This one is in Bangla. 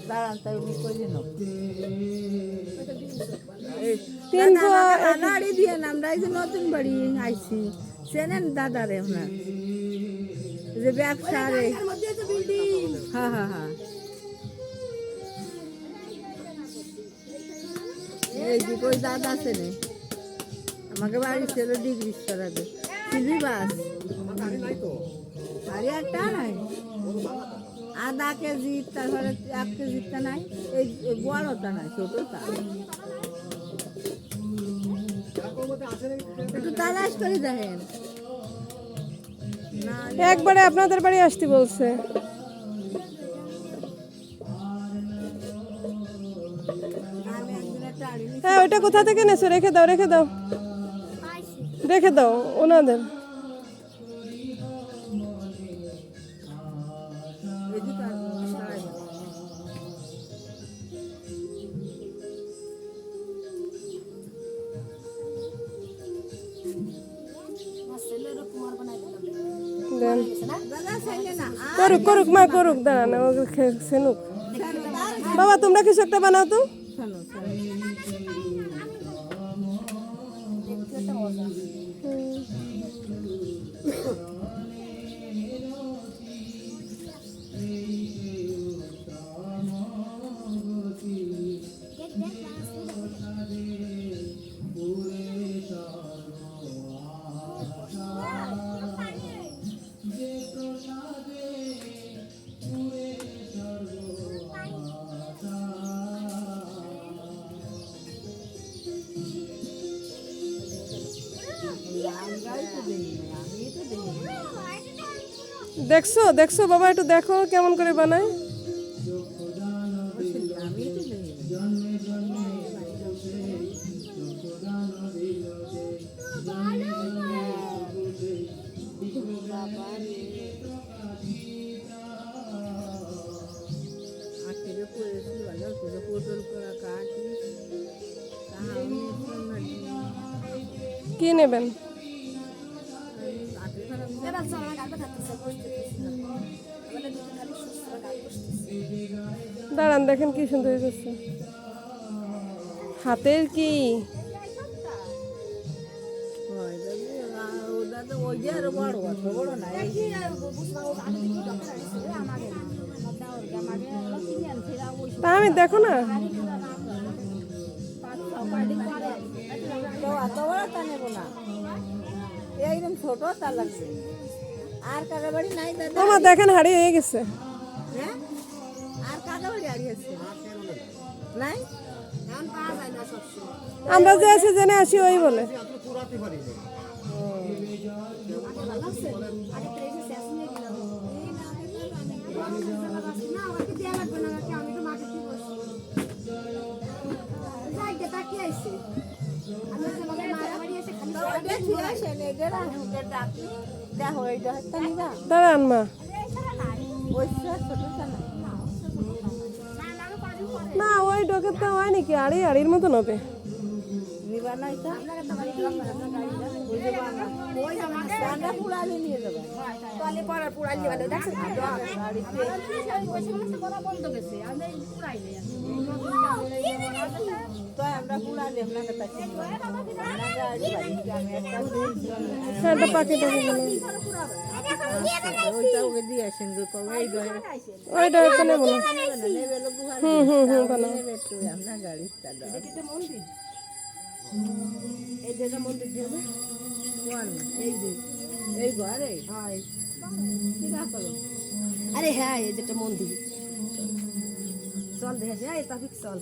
দাঁড়ান তাই উনি করে নেব নাড়ি দিয়ে আমরা এই যে নতুন বাড়ি আইছি চেনেন দাদারে আপনার যে ব্যবসা রে হ্যাঁ হ্যাঁ হ্যাঁ এই যে ওই দাদা আছে রে আমাকে বাড়ি ছিল ডিগ্রি করাবে সিলি বাস গাড়ি একটা নাই আধা কেজি তারপরে 1 কেজিটা নাই এই বড়টা নাই ছোটটা একটু তালাশ করে দেখেন একবারে আপনাদের বাড়ি আসতে বলছে। হ্যাঁ ওইটা কোথা থেকে নেছো? রেখে দাও রেখে দাও রেখে দাও ওনাদের। করুক করুক মা করুক, দাঁড়ান ওকে সেনুক। বাবা তোমরা কিছু একটা বানাও তো। দেখছো দেখছো বাবা, একটু দেখো কেমন করে বানায়। কি নেবেন? দাঁড়ান দেখেন কি সুন্দর হয়েছে। হাতের কি তা আমি দেখো না। একদম ছোট তা লাগছে। আর কাকা বাড়ি নাই দাদা? আমার দেখেন হারিয়ে হয়ে গেছে। হ্যাঁ আর কাকা বাড়ি হারিয়েছে নাই? আমরা যে আছি জেনে আসি ওই বলে। দাঁড়ান মা, না ওই ডকের তো হয় নাকি আড়ি আড়ির মতন হবে। আরে হ্যাঁ এই যেটা মন্দির চল দেখে চল